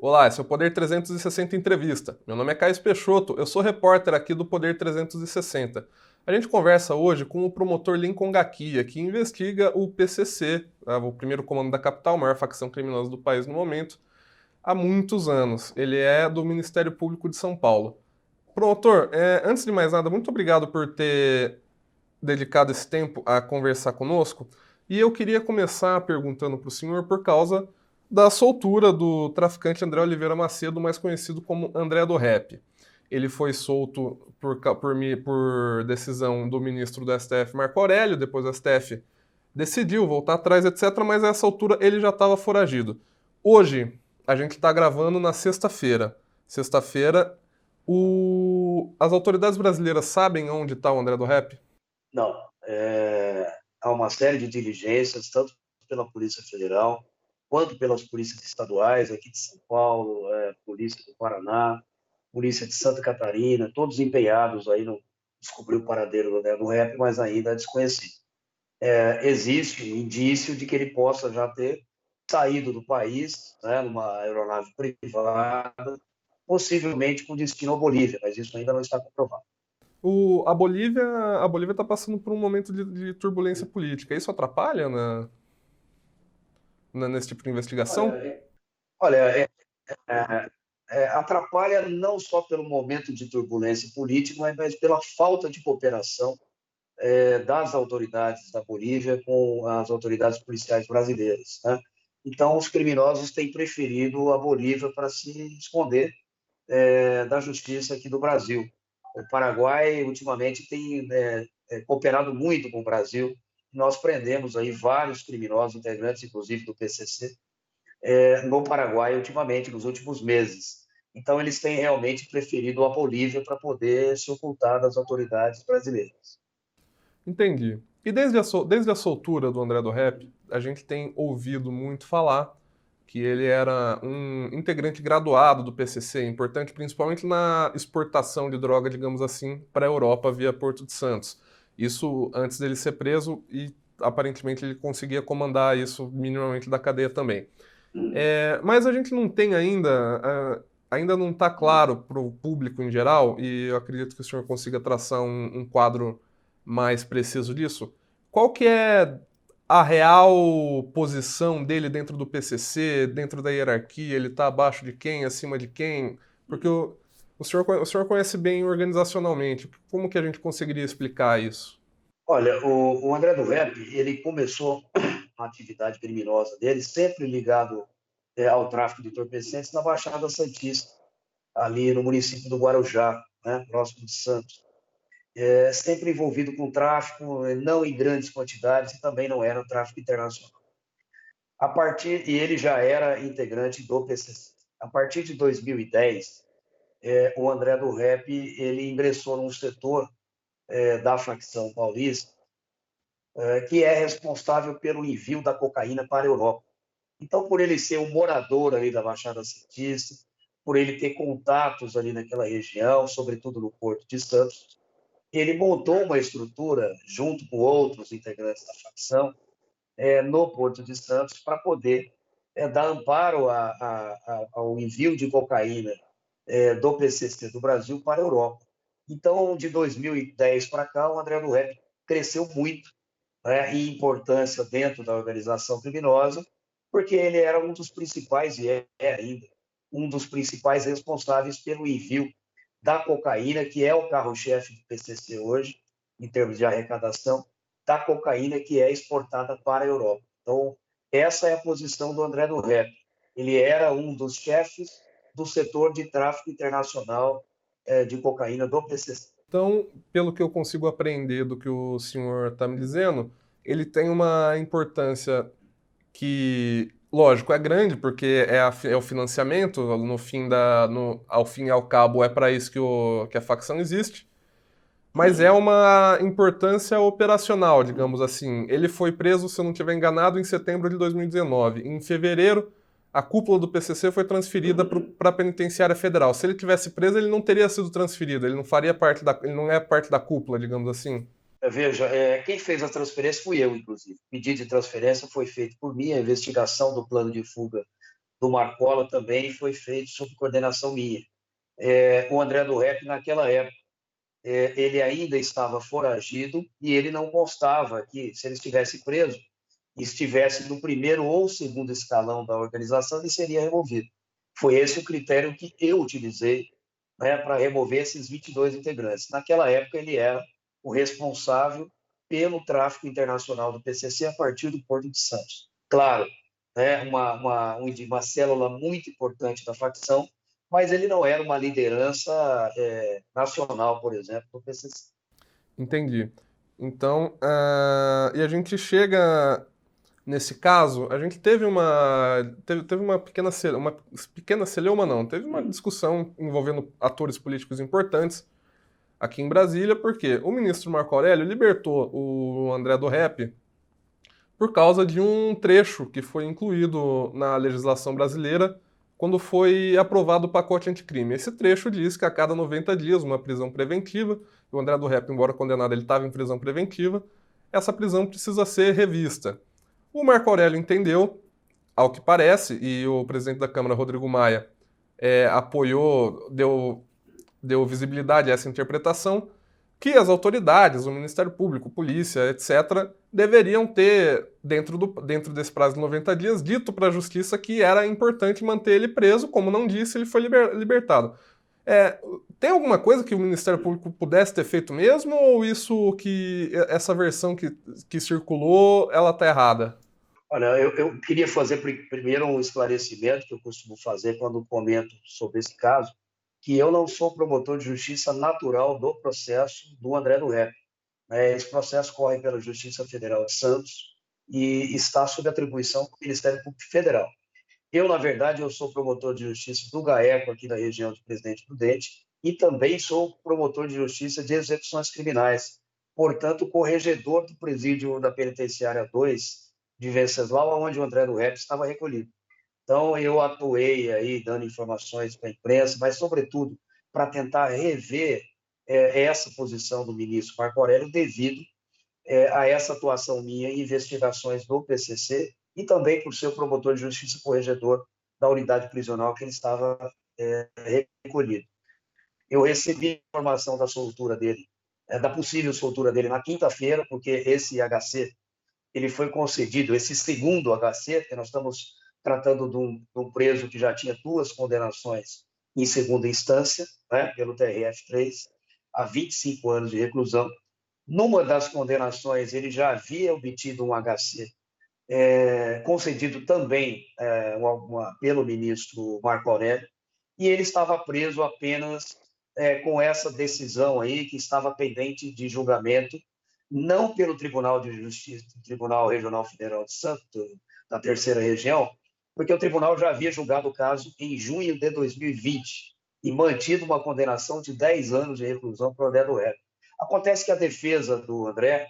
Olá, esse é o Poder 360 Entrevista. Meu nome é Caio Peixoto, eu sou repórter aqui do Poder 360. A gente conversa hoje com o promotor Lincoln Gakia, que investiga o PCC, o primeiro comando da capital, a maior facção criminosa do país no momento, há muitos anos. Ele é do Ministério Público de São Paulo. Promotor, antes de mais nada, muito obrigado por ter dedicado esse tempo a conversar conosco. E eu queria começar perguntando para o senhor por causa da soltura do traficante André Oliveira Macedo, mais conhecido como André do Rap. Ele foi solto por decisão do ministro do STF, Marco Aurélio, depois o STF decidiu voltar atrás, etc., mas a essa altura ele já estava foragido. Hoje, a gente está gravando na sexta-feira. Sexta-feira, as autoridades brasileiras sabem onde está o André do Rap? Não, há uma série de diligências, tanto pela Polícia Federal, quanto pelas polícias estaduais, aqui de São Paulo, Polícia do Paraná, Polícia de Santa Catarina, todos empenhados aí no descobrir o paradeiro do Nego Rap, mas ainda é desconhecido. Existe um indício de que ele possa já ter saído do país, né, numa aeronave privada, possivelmente com destino à Bolívia, mas isso ainda não está comprovado. A Bolívia está passando por um momento de turbulência política. Isso atrapalha nesse tipo de investigação? Olha, olha, atrapalha não só pelo momento de turbulência política, mas pela falta de cooperação das autoridades da Bolívia com as autoridades policiais brasileiras, né? Então, os criminosos têm preferido a Bolívia para se esconder da justiça aqui do Brasil. O Paraguai, ultimamente, tem cooperado muito com o Brasil. Nós prendemos aí vários criminosos, integrantes, inclusive, do PCC, no Paraguai ultimamente, nos últimos meses. Então, eles têm realmente preferido a Bolívia para poder se ocultar das autoridades brasileiras. Entendi. E desde a soltura do André do Rap, a gente tem ouvido muito falar que ele era um integrante graduado do PCC, importante principalmente na exportação de droga, digamos assim, para a Europa via Porto de Santos. Isso antes dele ser preso e aparentemente ele conseguia comandar isso minimamente da cadeia também. Mas a gente não tem ainda não está claro para o público em geral, e eu acredito que o senhor consiga traçar um quadro mais preciso disso. Qual que é a real posição dele dentro do PCC, dentro da hierarquia? Ele está abaixo de quem, acima de quem? Porque o senhor conhece bem organizacionalmente. Como que a gente conseguiria explicar isso? Olha, o André do Rep, ele começou a atividade criminosa dele sempre ligado ao tráfico de entorpecentes na Baixada Santista, ali no município do Guarujá, né, próximo de Santos. Sempre envolvido com tráfico, não em grandes quantidades, e também não era tráfico internacional. E ele já era integrante do PCC. A partir de 2010, o André do Rep, ele ingressou num setor da facção paulista, que é responsável pelo envio da cocaína para a Europa. Então, por ele ser um morador ali da Baixada Santista, por ele ter contatos ali naquela região, sobretudo no Porto de Santos, ele montou uma estrutura, junto com outros integrantes da facção, no Porto de Santos, para poder dar amparo ao envio de cocaína do PCC do Brasil para a Europa. Então, de 2010 para cá, o André do Rep cresceu muito, né, em importância dentro da organização criminosa, porque ele era um dos principais, e é ainda, um dos principais responsáveis pelo envio da cocaína, que é o carro-chefe do PCC hoje, em termos de arrecadação, da cocaína que é exportada para a Europa. Então, essa é a posição do André do Rep. Ele era um dos chefes do setor de tráfico internacional de cocaína do PCC. Então, pelo que eu consigo aprender do que o senhor está me dizendo, ele tem uma importância que, lógico, é grande, porque é o financiamento, ao fim e ao cabo, é para isso que a facção existe, mas é uma importância operacional, digamos assim. Ele foi preso, se eu não estiver enganado, em setembro de 2019. Em fevereiro, a cúpula do PCC foi transferida para a penitenciária federal. Se ele tivesse preso, ele não teria sido transferido, ele não é parte da cúpula, digamos assim. Veja, quem fez a transferência fui eu, inclusive. O pedido de transferência foi feito por mim, a investigação do plano de fuga do Marcola também foi feito sob coordenação minha. O André do Rep, naquela época, ele ainda estava foragido e ele não constava que, se ele estivesse preso, estivesse no primeiro ou segundo escalão da organização, ele seria removido. Foi esse o critério que eu utilizei, né, para remover esses 22 integrantes. Naquela época, ele era o responsável pelo tráfico internacional do PCC a partir do Porto de Santos. Claro, né, uma célula muito importante da facção, mas ele não era uma liderança nacional, por exemplo, do PCC. Entendi. Então, e a gente chega nesse caso, a gente teve uma pequena celeuma não, teve uma discussão envolvendo atores políticos importantes aqui em Brasília, porque o ministro Marco Aurélio libertou o André do Rep por causa de um trecho que foi incluído na legislação brasileira quando foi aprovado o pacote anticrime. Esse trecho diz que a cada 90 dias, uma prisão preventiva, o André do Rep, embora condenado, ele estava em prisão preventiva, essa prisão precisa ser revista. O Marco Aurélio entendeu, ao que parece, e o presidente da Câmara, Rodrigo Maia, apoiou, deu visibilidade a essa interpretação, que as autoridades, o Ministério Público, polícia, etc., deveriam ter, dentro desse prazo de 90 dias, dito para a Justiça que era importante manter ele preso, como não disse, ele foi libertado. É, tem alguma coisa que o Ministério Público pudesse ter feito mesmo, ou essa versão que circulou, ela está errada? Olha, eu queria fazer primeiro um esclarecimento que eu costumo fazer quando comento sobre esse caso, que eu não sou promotor de justiça natural do processo do André do Rep. Esse processo corre pela Justiça Federal de Santos e está sob atribuição do Ministério Público Federal. Eu, na verdade, eu sou promotor de justiça do GAECO aqui da região de Presidente Prudente e também sou promotor de justiça de execuções criminais, portanto, corregedor do presídio da Penitenciária 2 de Venceslau, onde o André do Rep estava recolhido. Então, eu atuei aí dando informações para a imprensa, mas, sobretudo, para tentar rever essa posição do ministro Marco Aurélio devido a essa atuação minha em investigações do PCC e também por ser o promotor de justiça corregedor da unidade prisional que ele estava recolhido. Eu recebi a informação da soltura dele, da possível soltura dele na quinta-feira, porque esse HC ele foi concedido, esse segundo HC, que nós estamos tratando de um preso que já tinha 2 condenações em segunda instância, né, pelo TRF3, a 25 anos de reclusão. Numa das condenações, ele já havia obtido um HC concedido também pelo ministro Marco Aurélio, e ele estava preso apenas com essa decisão aí, que estava pendente de julgamento, não pelo Tribunal de Justiça, Tribunal Regional Federal de Santos, da terceira região, porque o tribunal já havia julgado o caso em junho de 2020 e mantido uma condenação de 10 anos de reclusão para o André do Rep. Acontece que a defesa do André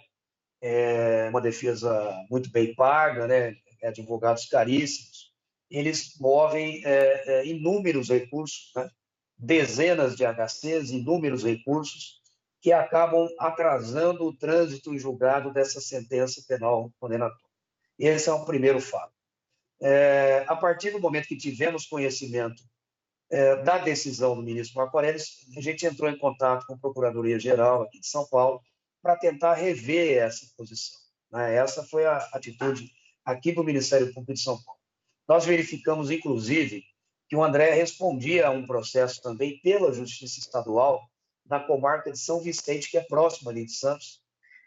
é uma defesa muito bem paga, né? Advogados caríssimos, eles movem inúmeros recursos, né? Dezenas de HCs, inúmeros recursos, que acabam atrasando o trânsito em julgado dessa sentença penal condenatória. Esse é o primeiro fato. A partir do momento que tivemos conhecimento da decisão do ministro Marco Aurélio, a gente entrou em contato com a Procuradoria-Geral aqui de São Paulo para tentar rever essa posição. Né? Essa foi a atitude aqui do Ministério Público de São Paulo. Nós verificamos, inclusive, que o André respondia a um processo também pela Justiça Estadual na comarca de São Vicente, que é próxima ali de Santos,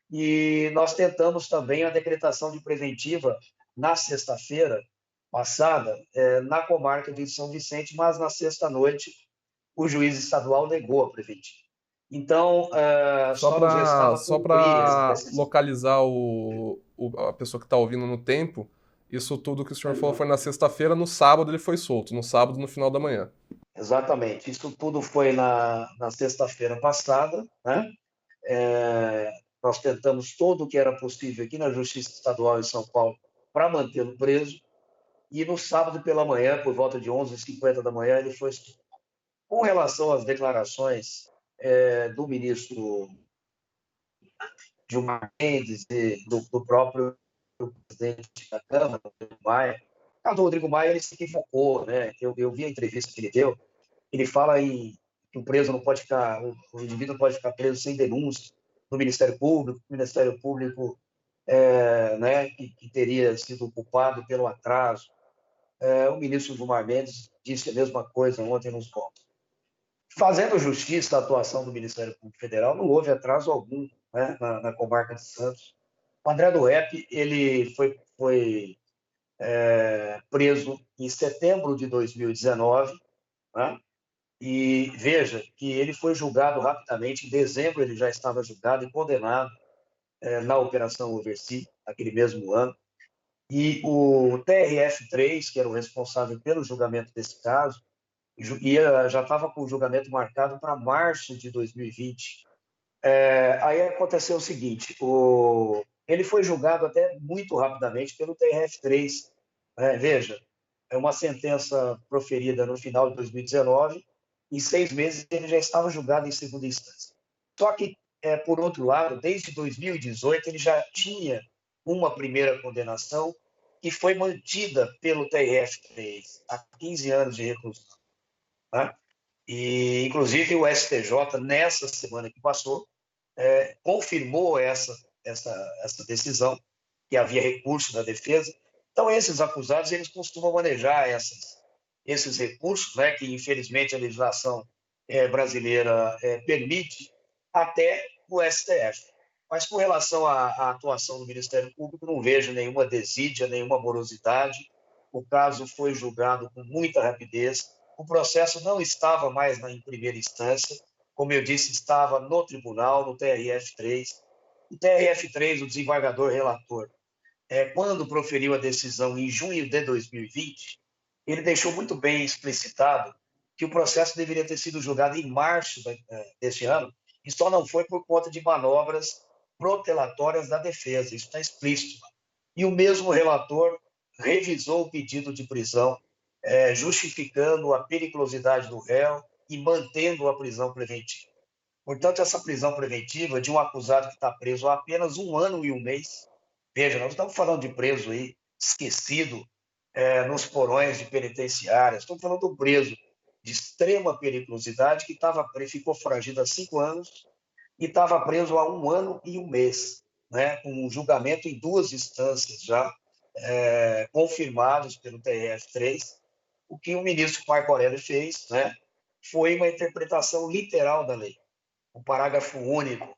e nós tentamos também a decretação de preventiva na sexta-feira passada, na comarca de São Vicente, mas na sexta-noite o juiz estadual negou a preventiva. Então, só nos restava Só cumprir essa para decisão. localizar a pessoa que está ouvindo no tempo, isso tudo que o senhor falou foi na sexta-feira, no sábado ele foi solto, no sábado, no final da manhã. Exatamente. Isso tudo foi na sexta-feira passada, né? Nós tentamos todo o que era possível aqui na Justiça Estadual em São Paulo para mantê-lo preso, e no sábado pela manhã, por volta de 11h50 da manhã, ele foi. Com relação às declarações do ministro Gilmar Mendes e do próprio presidente da Câmara, Maia, O caso do Rodrigo Maia, ele se equivocou, né? Eu vi a entrevista que ele deu, ele fala que o preso não pode ficar, o indivíduo não pode ficar preso sem denúncia no Ministério Público né, que teria sido culpado pelo atraso. O ministro Gilmar Mendes disse a mesma coisa ontem nos votos. Fazendo justiça à atuação do Ministério Público Federal, não houve atraso algum, né, na comarca de Santos. O André do Rep, ele foi preso em setembro de 2019, né? E veja que ele foi julgado rapidamente. Em dezembro ele já estava julgado e condenado na Operação Overseas, naquele mesmo ano. E o TRF3, que era o responsável pelo julgamento desse caso, já estava com o julgamento marcado para março de 2020. Aí aconteceu o seguinte, ele foi julgado até muito rapidamente pelo TRF3. Veja, é uma sentença proferida no final de 2019, em 6 meses ele já estava julgado em segunda instância. Só que, por outro lado, desde 2018 ele já tinha uma primeira condenação que foi mantida pelo TRF3 a 15 anos de reclusão. Né? E, inclusive, o STJ, nessa semana que passou, confirmou essa decisão, que havia recurso da defesa. Então, esses acusados, eles costumam manejar esses recursos, né, que, infelizmente, a legislação brasileira permite, até o STF. Mas, com relação à atuação do Ministério Público, não vejo nenhuma desídia, nenhuma morosidade. O caso foi julgado com muita rapidez. O processo não estava mais em primeira instância, como eu disse, estava no tribunal, no TRF3. O TRF3, o desembargador relator, quando proferiu a decisão em junho de 2020, ele deixou muito bem explicitado que o processo deveria ter sido julgado em março deste ano, e só não foi por conta de manobras protelatórias da defesa. Isso está explícito. E o mesmo relator revisou o pedido de prisão, justificando a periculosidade do réu e mantendo a prisão preventiva. Portanto, essa prisão preventiva de um acusado que está preso há apenas 1 ano e 1 mês, veja, nós estamos falando de preso aí, esquecido, nos porões de penitenciárias, estamos falando do preso de extrema periculosidade que ficou foragido há 5 anos e estava preso há 1 ano e 1 mês, né, com um julgamento em 2 instâncias já confirmados pelo TRF3. O que o ministro Marco Aurélio fez, né, foi uma interpretação literal da lei. O parágrafo único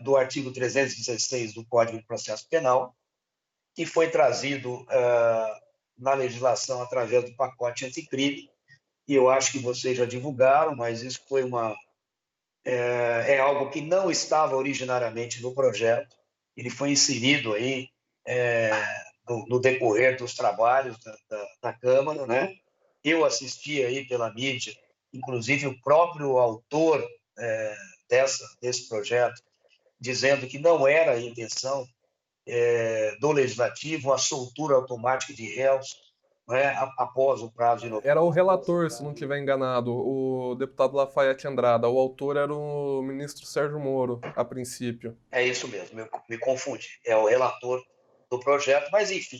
do artigo 316 do Código de Processo Penal, que foi trazido na legislação através do pacote anticrime, e eu acho que vocês já divulgaram, mas isso foi algo que não estava originariamente no projeto. Ele foi inserido aí no decorrer dos trabalhos da Câmara, né? Eu assisti aí pela mídia, inclusive o próprio autor desse projeto, dizendo que não era a intenção do Legislativo a soltura automática de réus, né, após o prazo de 90. Era o relator, se não estiver enganado, o deputado Lafayette Andrada. O autor era o ministro Sérgio Moro, a princípio. É isso mesmo, me confundi. É o relator do projeto, mas, enfim,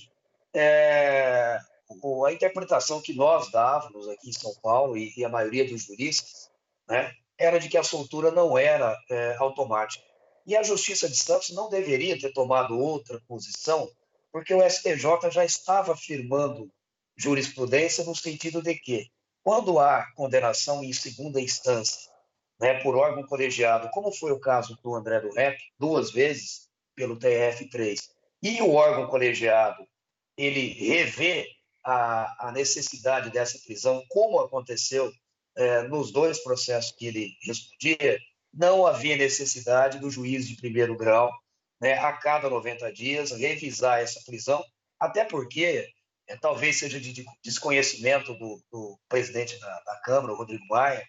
a interpretação que nós dávamos aqui em São Paulo e a maioria dos juristas, né, era de que a soltura não era automática. E a Justiça de Santos não deveria ter tomado outra posição, porque o STJ já estava afirmando jurisprudência no sentido de que, quando há condenação em segunda instância, né, por órgão colegiado, como foi o caso do André do Rep, 2 vezes pelo TRF3, e o órgão colegiado ele revê a necessidade dessa prisão, como aconteceu nos 2 processos que ele respondia, não havia necessidade do juiz de primeiro grau, né, a cada 90 dias, revisar essa prisão, até porque talvez seja de desconhecimento do presidente da Câmara, Rodrigo Maia,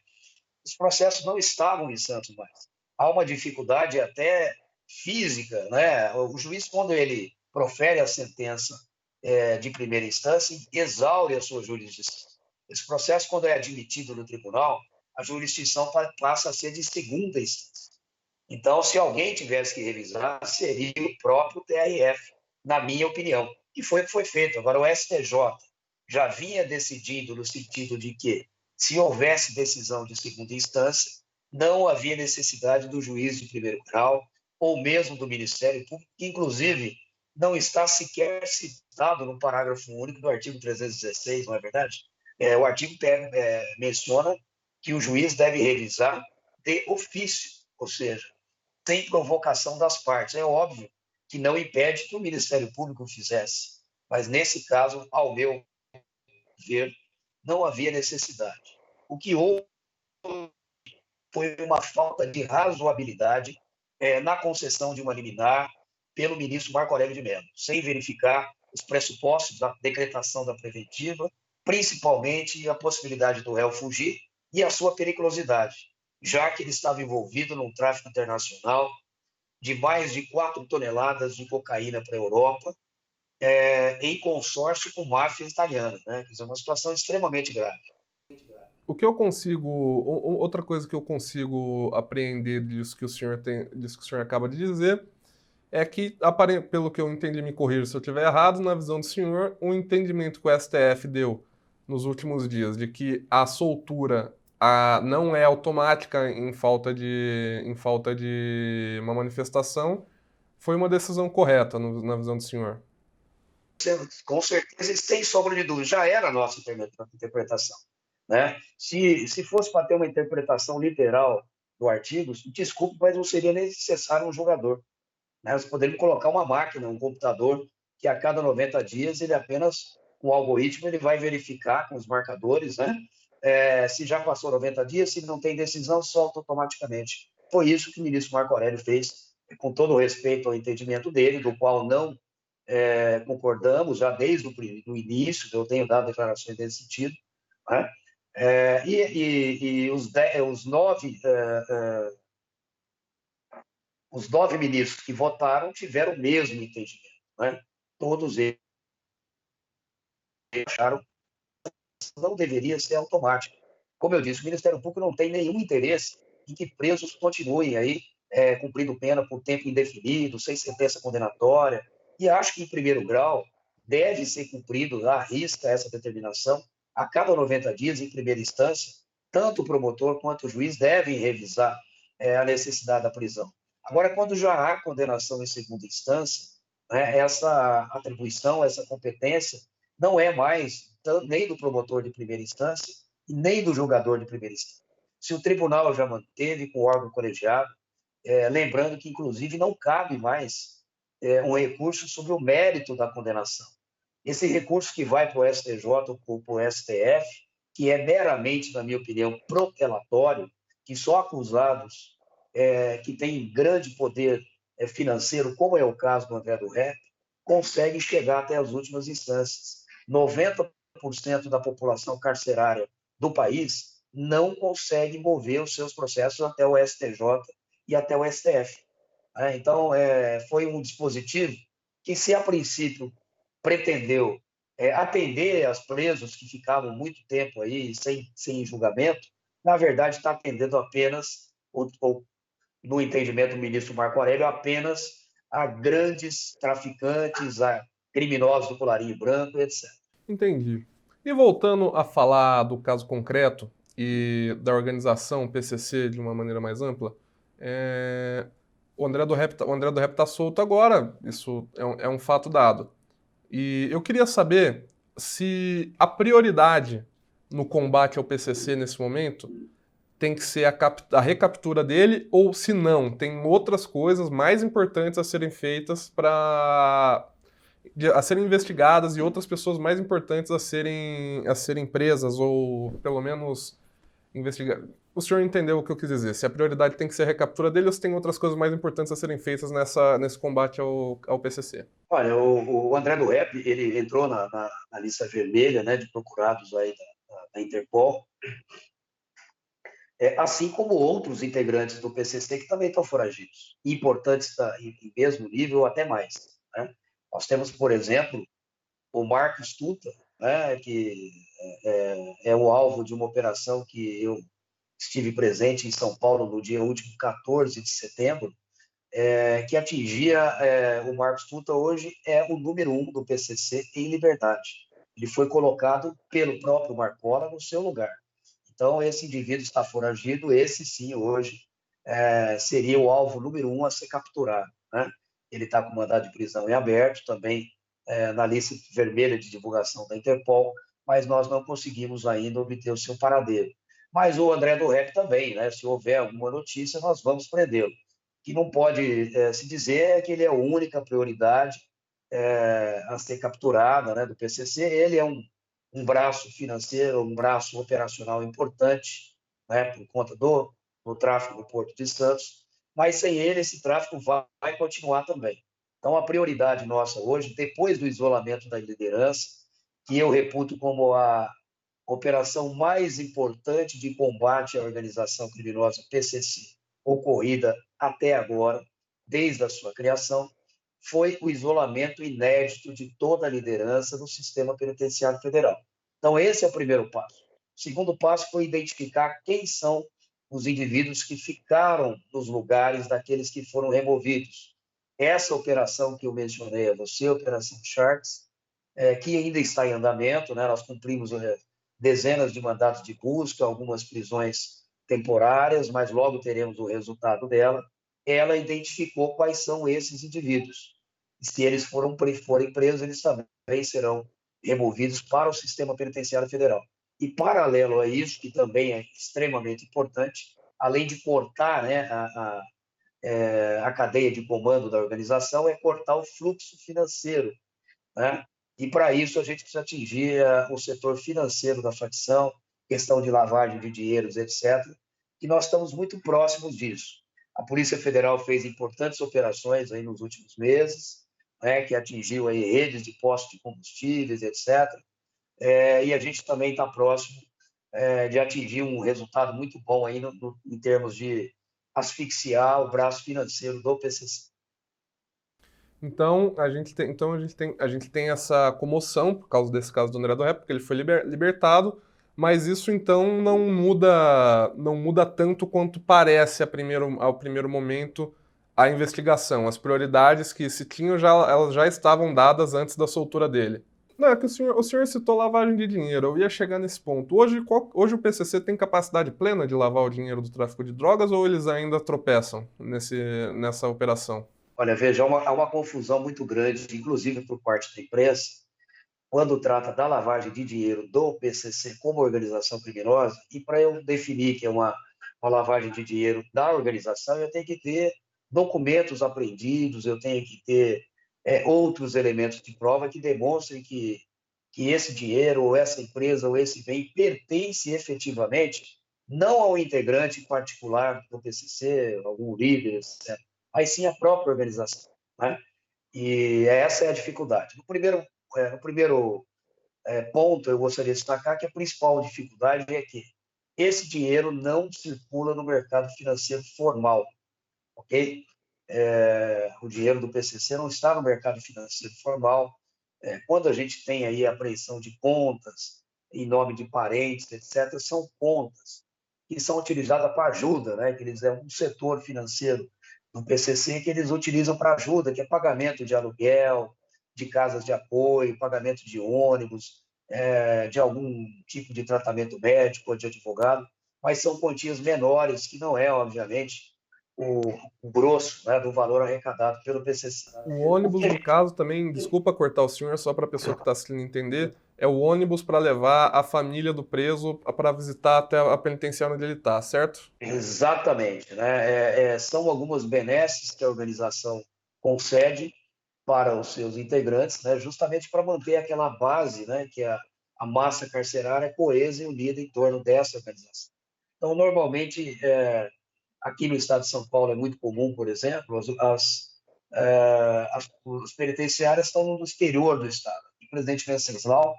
os processos não estavam em Santos mais. Há uma dificuldade até física, né? O juiz, quando ele profere a sentença de primeira instância, exaure a sua jurisdição. Esse processo, quando é admitido no tribunal, a jurisdição passa a ser de segunda instância. Então, se alguém tivesse que revisar, seria o próprio TRF, na minha opinião. E foi o que foi feito. Agora, o STJ já vinha decidindo no sentido de que, se houvesse decisão de segunda instância, não havia necessidade do juiz de primeiro grau ou mesmo do Ministério Público, que, inclusive, não está sequer citado no parágrafo único do artigo 316, não é verdade? O artigo menciona que o juiz deve revisar de ofício, ou seja, sem provocação das partes. É óbvio que não impede que o Ministério Público fizesse, mas nesse caso, ao meu ver, não havia necessidade. O que houve foi uma falta de razoabilidade na concessão de uma liminar pelo ministro Marco Aurélio de Mello, sem verificar os pressupostos da decretação da preventiva, principalmente a possibilidade do réu fugir e a sua periculosidade, já que ele estava envolvido num tráfico internacional de mais de 4 toneladas de cocaína para a Europa, em consórcio com máfia italiana, né? Quer dizer, uma situação extremamente grave. O que eu consigo, outra coisa que eu consigo apreender disso que o senhor tem, disso que o senhor acaba de dizer, é que, pelo que eu entendi, me corrija se eu estiver errado, na visão do senhor, o entendimento que o STF deu nos últimos dias de que a soltura não é automática em falta de uma manifestação, foi uma decisão correta na visão do senhor. Com certeza, sem sombra de dúvida, já era a nossa interpretação. Né? Se fosse para ter uma interpretação literal do artigo, desculpe, mas não seria necessário um julgador. Né? Nós poderíamos colocar uma máquina, um computador, que a cada 90 dias ele apenas, com o algoritmo, ele vai verificar com os marcadores, né? Se já passou 90 dias, se não tem decisão, solta automaticamente. Foi isso que o ministro Marco Aurélio fez, com todo o respeito ao entendimento dele, do qual não concordamos já desde o início, eu tenho dado declarações nesse sentido, né? E os nove ministros que votaram tiveram o mesmo entendimento, né? Todos eles acharam que não deveria ser automático. Como eu disse, o Ministério Público não tem nenhum interesse em que presos continuem aí cumprindo pena por tempo indefinido, sem sentença condenatória, e acho que, em primeiro grau, deve ser cumprido à risca essa determinação. A cada 90 dias, em primeira instância, tanto o promotor quanto o juiz devem revisar a necessidade da prisão. Agora, quando já há condenação em segunda instância, né, essa atribuição, essa competência, não é mais nem do promotor de primeira instância e nem do julgador de primeira instância. Se o tribunal já manteve com o órgão colegiado, lembrando que, inclusive, não cabe mais um recurso sobre o mérito da condenação. Esse recurso que vai para o STJ ou para o STF, que é meramente, na minha opinião, protelatório, que só acusados que têm grande poder financeiro, como é o caso do André do Rep, conseguem chegar até as últimas instâncias. 90% da população carcerária do país não consegue mover os seus processos até o STJ e até o STF. Então, foi um dispositivo que, se a princípio pretendeu atender aos presos que ficavam muito tempo aí sem julgamento, na verdade está atendendo apenas, no entendimento do ministro Marco Aurélio, apenas a grandes traficantes, a criminosos do colarinho branco, etc. Entendi. E voltando a falar do caso concreto e da organização PCC de uma maneira mais ampla, o André do Rep tá solto agora, isso é um fato dado. E eu queria saber se a prioridade no combate ao PCC nesse momento tem que ser a recaptura dele ou, se não, tem outras coisas mais importantes a serem feitas a serem investigadas e outras pessoas mais importantes a serem presas ou pelo menos investigadas. O senhor entendeu o que eu quis dizer? Se a prioridade tem que ser a recaptura dele ou se tem outras coisas mais importantes a serem feitas nesse combate ao PCC? Olha, o André do Rep, ele entrou na lista vermelha, né, de procurados aí da Interpol, assim como outros integrantes do PCC que também estão foragidos, importantes em mesmo nível ou até mais. Né? Nós temos, por exemplo, o Marcos Tuta, né, que é o alvo de uma operação que eu estive presente em São Paulo no dia último 14 de setembro, que atingia o Marcos Puta hoje é o número 1 do PCC em liberdade. Ele foi colocado pelo próprio Marcola no seu lugar. Então, esse indivíduo está foragido, esse sim, hoje, seria o alvo número 1 a ser capturado. Né? Ele está com mandado de prisão em aberto, também na lista vermelha de divulgação da Interpol, mas nós não conseguimos ainda obter o seu paradeiro. Mas o André do Rep também, né? Se houver alguma notícia, nós vamos prendê-lo. O que não pode se dizer é que ele é a única prioridade a ser capturada, né, do PCC. Ele é um braço financeiro, um braço operacional importante, né, por conta do tráfego do Porto de Santos, mas sem ele esse tráfego vai continuar também. Então, a prioridade nossa hoje, depois do isolamento da liderança, que eu reputo como a operação mais importante de combate à organização criminosa PCC ocorrida até agora, desde a sua criação, foi o isolamento inédito de toda a liderança do sistema penitenciário federal. Então, esse é o primeiro passo. O segundo passo foi identificar quem são os indivíduos que ficaram nos lugares daqueles que foram removidos. Essa operação que eu mencionei a você, a Operação Sharks, que ainda está em andamento, né? Nós cumprimos dezenas de mandatos de busca, algumas prisões temporárias, mas logo teremos o resultado dela. Ela identificou quais são esses indivíduos. Se eles forem presos, eles também serão removidos para o sistema penitenciário federal. E, paralelo a isso, que também é extremamente importante, além de cortar, né, a cadeia de comando da organização, é cortar o fluxo financeiro, né? E, para isso, a gente precisa atingir o setor financeiro da facção, questão de lavagem de dinheiros, etc., e nós estamos muito próximos disso. A Polícia Federal fez importantes operações aí nos últimos meses, né, que atingiu aí redes de postos de combustíveis, etc., e a gente também está próximo de atingir um resultado muito bom aí em termos de asfixiar o braço financeiro do PCC. A gente tem essa comoção por causa desse caso do André do Rep, porque ele foi libertado, mas isso então não muda tanto quanto parece ao primeiro momento a investigação. As prioridades que se tinham elas já estavam dadas antes da soltura dele. Não, é que o senhor citou lavagem de dinheiro, eu ia chegar nesse ponto. Hoje o PCC tem capacidade plena de lavar o dinheiro do tráfico de drogas ou eles ainda tropeçam nessa operação? Olha, veja, há uma confusão muito grande, inclusive por parte da imprensa, quando trata da lavagem de dinheiro do PCC como organização criminosa, e para eu definir que é uma lavagem de dinheiro da organização, eu tenho que ter documentos apreendidos, eu tenho que ter outros elementos de prova que demonstrem que esse dinheiro, ou essa empresa, ou esse bem pertence efetivamente não ao integrante particular do PCC, algum líder, etc., mas sim à própria organização. Né? E essa é a dificuldade. No primeiro ponto, eu gostaria de destacar que a principal dificuldade é que esse dinheiro não circula no mercado financeiro formal, ok? O dinheiro do PCC não está no mercado financeiro formal. Quando a gente tem aí a apreensão de contas em nome de parentes, etc., são contas que são utilizadas para ajuda, né? Que eles é um setor financeiro do PCC que eles utilizam para ajuda, que é pagamento de aluguel, de casas de apoio, pagamento de ônibus, de algum tipo de tratamento médico ou de advogado, mas são quantias menores, que não é, obviamente, o, o grosso, né, do valor arrecadado pelo PCC. O ônibus, no caso, também, desculpa cortar o senhor, só para a pessoa que está assistindo entender, é o ônibus para levar a família do preso para visitar até a penitenciária onde ele está, certo? Exatamente, né? São algumas benesses que a organização concede para os seus integrantes, né? Justamente para manter aquela base, né? Que é a massa carcerária coesa e unida em torno dessa organização. Então, normalmente, aqui no estado de São Paulo é muito comum, por exemplo, os penitenciários estão no exterior do estado. O Presidente Venceslau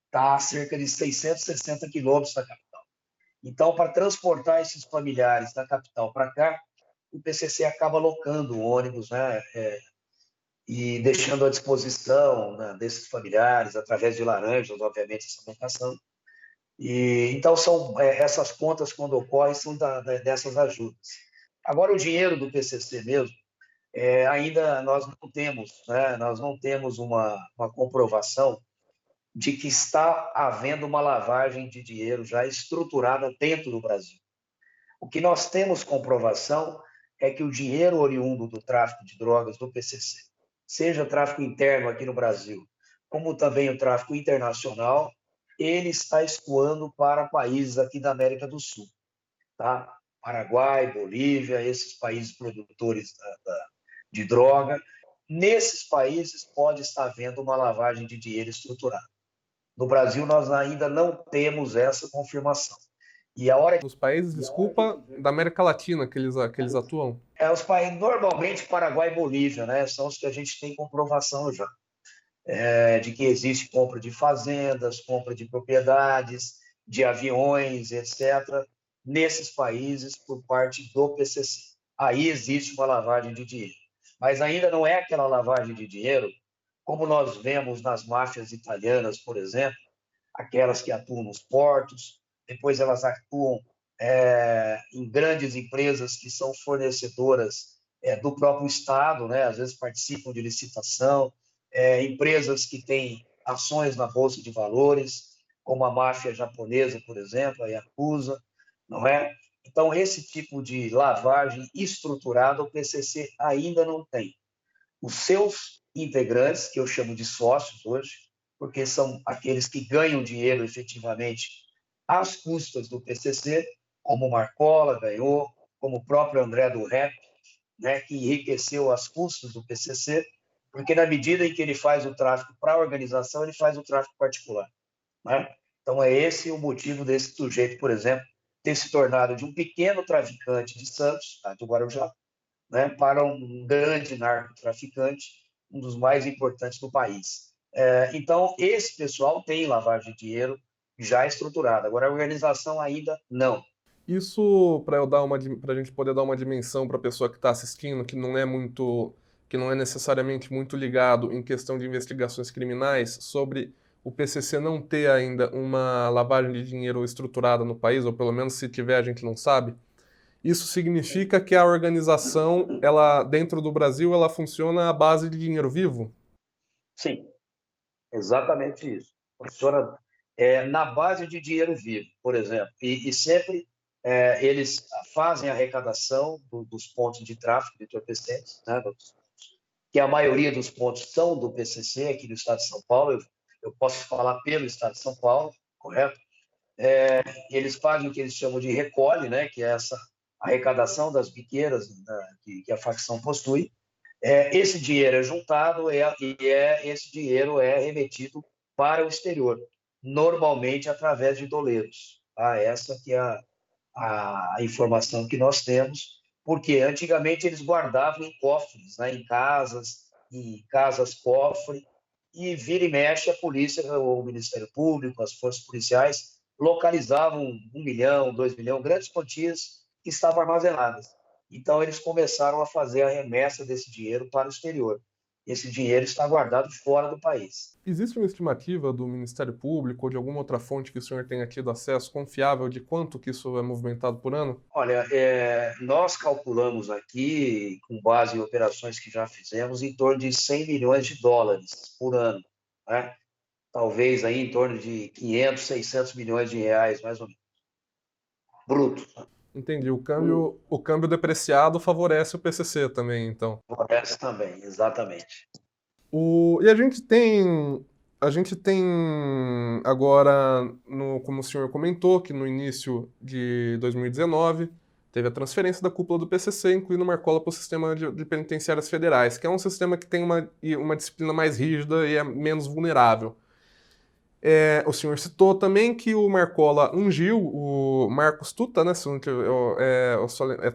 está a cerca de 660 quilômetros da capital. Então, para transportar esses familiares da capital para cá, o PCC acaba alocando ônibus, né, e deixando à disposição, né, desses familiares, através de laranjas, obviamente, essa locação. E, então, são essas contas, quando ocorrem, são dessas ajudas. Agora, o dinheiro do PCC mesmo, ainda nós não temos, né, nós não temos uma comprovação de que está havendo uma lavagem de dinheiro já estruturada dentro do Brasil. O que nós temos comprovação é que o dinheiro oriundo do tráfico de drogas do PCC, seja tráfico interno aqui no Brasil, como também o tráfico internacional, ele está escoando para países aqui da América do Sul, tá? Paraguai, Bolívia, esses países produtores de droga. Nesses países pode estar havendo uma lavagem de dinheiro estruturada. No Brasil, nós ainda não temos essa confirmação. E a hora Nos países, desculpa, da América Latina que eles atuam. os países, normalmente Paraguai e Bolívia, né, são os que a gente tem comprovação já, de que existe compra de fazendas, compra de propriedades, de aviões, etc., nesses países por parte do PCC. Aí existe uma lavagem de dinheiro. Mas ainda não é aquela lavagem de dinheiro como nós vemos nas máfias italianas, por exemplo, aquelas que atuam nos portos, depois elas atuam em grandes empresas que são fornecedoras do próprio Estado, né? Às vezes participam de licitação, empresas que têm ações na Bolsa de Valores, como a máfia japonesa, por exemplo, a Yakuza, não é? Então, esse tipo de lavagem estruturada o PCC ainda não tem. Os seus integrantes, que eu chamo de sócios hoje, porque são aqueles que ganham dinheiro efetivamente às custas do PCC, como o Marcola ganhou, como o próprio André do Rep, né, que enriqueceu às custas do PCC, porque na medida em que ele faz o tráfico para a organização, ele faz o tráfico particular, né? Então é esse o motivo desse sujeito, por exemplo, ter se tornado de um pequeno traficante de Santos, de Guarujá, né, para um grande narcotraficante, um dos mais importantes do país. Então, esse pessoal tem lavagem de dinheiro já estruturada. Agora, a organização ainda não. Isso para eu dar para a gente poder dar uma dimensão para a pessoa que está assistindo, que não é necessariamente muito ligado em questão de investigações criminais, sobre o PCC não ter ainda uma lavagem de dinheiro estruturada no país, ou pelo menos se tiver a gente não sabe. Isso significa que a organização, ela dentro do Brasil, ela funciona à base de dinheiro vivo? Sim, exatamente isso. Funciona na base de dinheiro vivo, por exemplo. E sempre eles fazem a arrecadação dos pontos de tráfico de entorpecentes, né, que a maioria dos pontos são do PCC aqui no estado de São Paulo. Eu posso falar pelo estado de São Paulo, correto? Eles fazem o que eles chamam de recolhe, né, que é essa arrecadação das biqueiras, né, que a facção possui. Esse dinheiro é juntado esse dinheiro é remetido para o exterior, normalmente através de doleiros. Tá? Essa que é a informação que nós temos, porque antigamente eles guardavam em cofres, né, em casas cofre, e vira e mexe a polícia, o Ministério Público, as forças policiais localizavam 1 milhão, 2 milhões, grandes quantias que estavam armazenadas. Então, eles começaram a fazer a remessa desse dinheiro para o exterior. Esse dinheiro está guardado fora do país. Existe uma estimativa do Ministério Público ou de alguma outra fonte que o senhor tenha tido acesso confiável de quanto que isso é movimentado por ano? Olha, nós calculamos aqui, com base em operações que já fizemos, em torno de 100 milhões de dólares por ano, né? Talvez aí em torno de 500, 600 milhões de reais, mais ou menos, bruto. Entendi. O câmbio depreciado favorece o PCC também, então. Essa também, exatamente. E a gente tem agora, como o senhor comentou, que no início de 2019 teve a transferência da cúpula do PCC, incluindo Marcola para o sistema de penitenciárias federais, que é um sistema que tem uma disciplina mais rígida e é menos vulnerável. O senhor citou também que o Marcola ungiu o Marcos Tuta, né?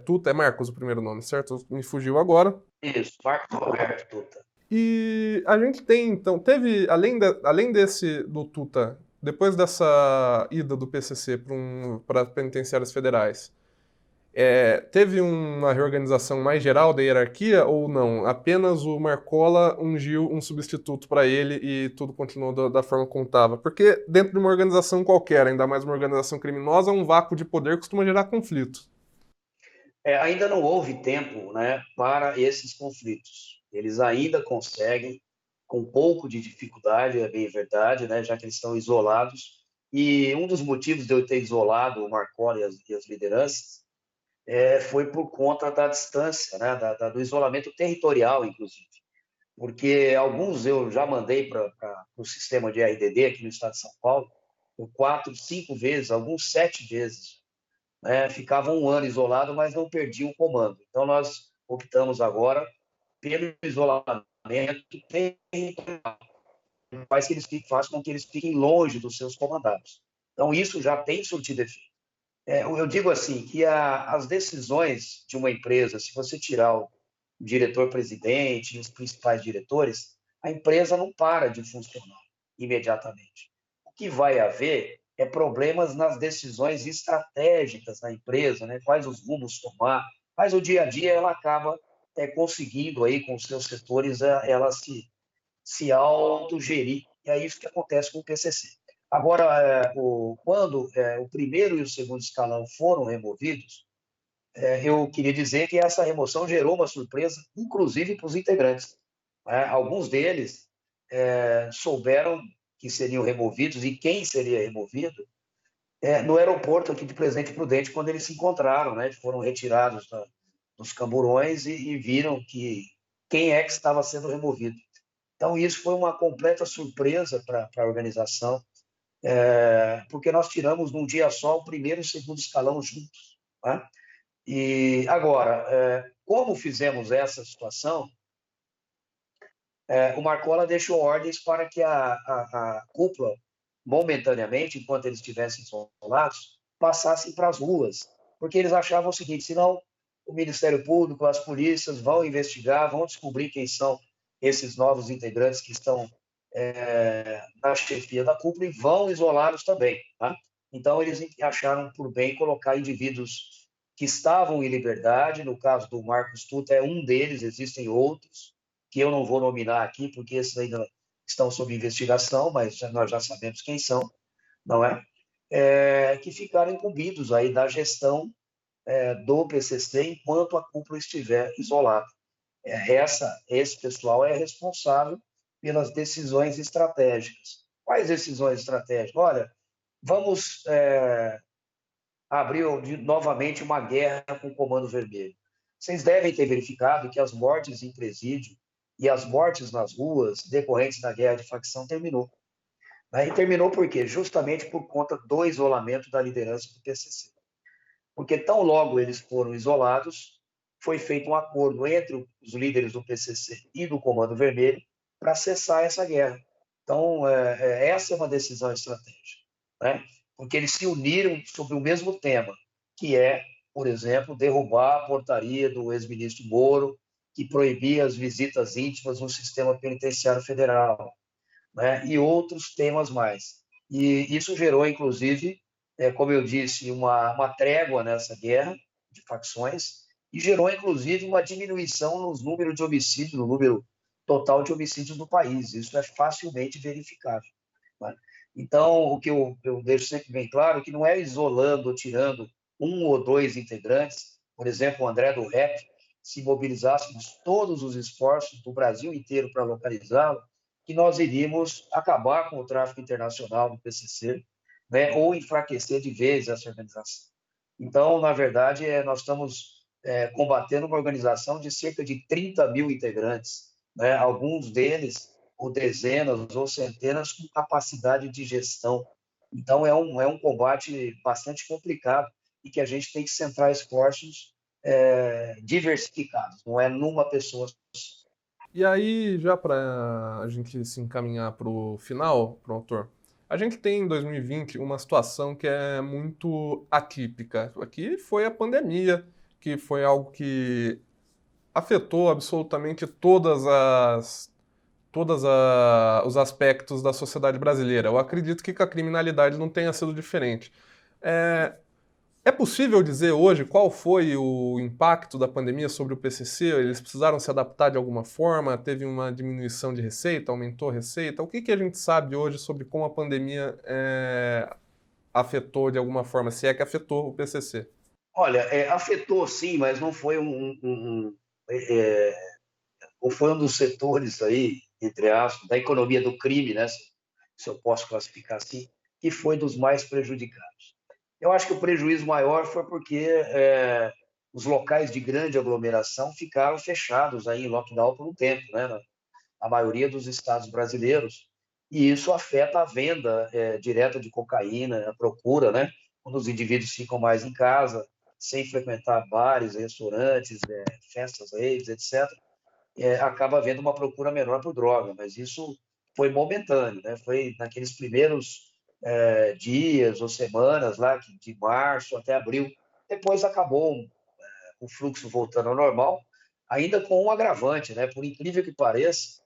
Tuta, é Marcos o primeiro nome, certo? Me fugiu agora. Isso, Marcos Roberto Tuta. E a gente tem, então, além do Tuta, depois dessa ida do PCC para penitenciárias federais, teve uma reorganização mais geral da hierarquia ou não? Apenas o Marcola ungiu um substituto para ele e tudo continuou da forma como estava? Porque dentro de uma organização qualquer, ainda mais uma organização criminosa, um vácuo de poder costuma gerar conflito. Ainda não houve tempo, né, para esses conflitos. Eles ainda conseguem, com um pouco de dificuldade, é bem verdade, né, já que eles estão isolados. E um dos motivos de eu ter isolado o Marconi e as lideranças foi por conta da distância, né, do isolamento territorial, inclusive. Porque alguns eu já mandei para o sistema de RDD aqui no estado de São Paulo, por 4, 5 vezes, alguns 7 vezes, né? Ficava um ano isolado, mas não perdia o comando. Então, nós optamos agora pelo isolamento territorial, faz com que eles fiquem longe dos seus comandados. Então, isso já tem surtido efeito. Eu digo assim, que as decisões de uma empresa, se você tirar o diretor-presidente e os principais diretores, a empresa não para de funcionar imediatamente. O que vai haver é problemas nas decisões estratégicas da empresa, né? Quais os rumos tomar, mas o dia a dia ela acaba conseguindo aí com os seus setores ela se autogerir. E é isso que acontece com o PCC. Agora, quando o primeiro e o segundo escalão foram removidos, eu queria dizer que essa remoção gerou uma surpresa, inclusive para os integrantes, né? Alguns deles souberam que seriam removidos e quem seria removido no aeroporto aqui de Presidente Prudente, quando eles se encontraram, né? Foram retirados dos camburões e viram que quem é que estava sendo removido. Então, isso foi uma completa surpresa para a organização, porque nós tiramos num dia só o primeiro e o segundo escalão juntos, né? E agora, como fizemos essa situação, o Marcola deixou ordens para que a cúpula, momentaneamente, enquanto eles estivessem isolados, passassem para as ruas, porque eles achavam o seguinte: senão o Ministério Público, as polícias vão investigar, vão descobrir quem são esses novos integrantes que estão na chefia da cúpula e vão isolá-los também. Tá? Então, eles acharam por bem colocar indivíduos que estavam em liberdade, no caso do Marcos Tuta é um deles, existem outros, que eu não vou nominar aqui, porque esses ainda estão sob investigação, mas nós já sabemos quem são, não é? Que ficaram incumbidos aí da gestão do PCC enquanto a cúpula estiver isolada. Esse pessoal é responsável pelas decisões estratégicas. Quais decisões estratégicas? Olha, vamos abrir novamente uma guerra com o Comando Vermelho. Vocês devem ter verificado que as mortes em presídio e as mortes nas ruas decorrentes da guerra de facção terminou. Né? E terminou por quê? Justamente por conta do isolamento da liderança do PCC. Porque tão logo eles foram isolados, foi feito um acordo entre os líderes do PCC e do Comando Vermelho para cessar essa guerra. Então, essa é uma decisão estratégica, né? Porque eles se uniram sobre o mesmo tema, que é, por exemplo, derrubar a portaria do ex-ministro Moro, que proibia as visitas íntimas no sistema penitenciário federal, né? E outros temas mais. E isso gerou, inclusive, como eu disse, uma trégua nessa guerra de facções e gerou, inclusive, uma diminuição nos números de homicídios, no número total de homicídios no país. Isso é facilmente verificável. Né? Então, o que eu deixo sempre bem claro é que não é isolando ou tirando um ou dois integrantes, por exemplo, o André do Rep, se mobilizássemos todos os esforços do Brasil inteiro para localizá-lo, que nós iríamos acabar com o tráfico internacional do PCC, né, ou enfraquecer de vez essa organização. Então, na verdade, nós estamos combatendo uma organização de cerca de 30 mil integrantes, né, alguns deles, ou dezenas ou centenas, com capacidade de gestão. Então, é um combate bastante complicado e que a gente tem que centrar esforços diversificados, não é numa pessoa. E aí, já para a gente se encaminhar para o final, pronto, a gente tem em 2020 uma situação que é muito atípica. Aqui foi a pandemia, que foi algo que afetou absolutamente os aspectos da sociedade brasileira. Eu acredito que com a criminalidade não tenha sido diferente. É, é possível dizer hoje qual foi o impacto da pandemia sobre o PCC? Eles precisaram se adaptar de alguma forma? Teve uma diminuição de receita? Aumentou a receita? O que a gente sabe hoje sobre como a pandemia afetou de alguma forma, se é que afetou o PCC? Olha, afetou sim, mas não foi é, ou foi um dos setores aí, entre aspas, da economia do crime, né? Se eu posso classificar assim, que foi dos mais prejudicados. Eu acho que o prejuízo maior foi porque os locais de grande aglomeração ficaram fechados aí em lockdown por um tempo, né? A maioria dos estados brasileiros, e isso afeta a venda direta de cocaína, a procura, né? Quando os indivíduos ficam mais em casa, sem frequentar bares, restaurantes, festas, raves, etc., acaba havendo uma procura menor por droga, mas isso foi momentâneo, né? Foi naqueles primeiros dias ou semanas lá, de março até abril. Depois acabou o fluxo voltando ao normal, ainda com um agravante, né? Por incrível que pareça,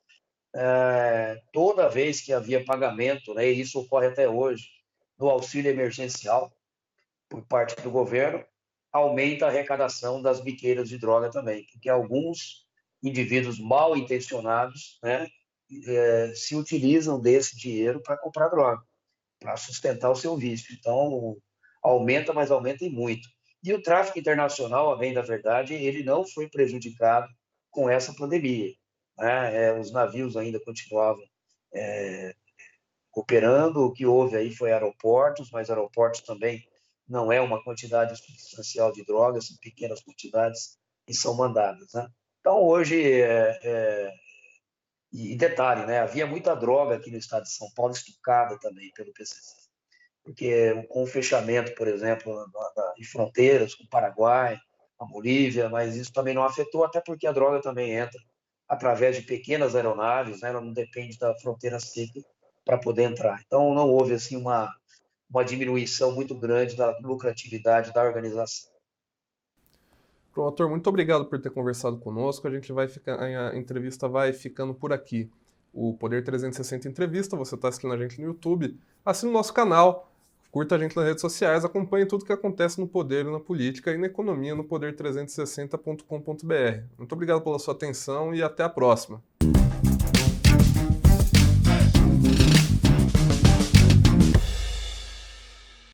toda vez que havia pagamento, né, e isso ocorre até hoje, do auxílio emergencial por parte do governo, aumenta a arrecadação das biqueiras de droga também, porque alguns indivíduos mal intencionados, né, se utilizam desse dinheiro para comprar droga, para sustentar o seu vício. Então, aumenta, mas aumenta e muito. E o tráfico internacional, a bem da verdade, ele não foi prejudicado com essa pandemia, né? Os navios ainda continuavam operando, o que houve aí foi aeroportos, mas aeroportos também não é uma quantidade substancial de drogas, são pequenas quantidades que são mandadas, né? Então, hoje, e detalhe, né? Havia muita droga aqui no estado de São Paulo, estucada também pelo PCC, porque com o fechamento, por exemplo, de fronteiras com o Paraguai, a Bolívia, mas isso também não afetou, até porque a droga também entra através de pequenas aeronaves, né? Ela não depende da fronteira seca para poder entrar. Então, não houve assim uma diminuição muito grande da lucratividade da organização. Promotor, muito obrigado por ter conversado conosco. A gente vai ficar, a entrevista vai ficando por aqui. O Poder 360 Entrevista, você está assistindo a gente no YouTube, assine o nosso canal, curta a gente nas redes sociais, acompanhe tudo que acontece no poder, na política e na economia no poder360.com.br. Muito obrigado pela sua atenção e até a próxima.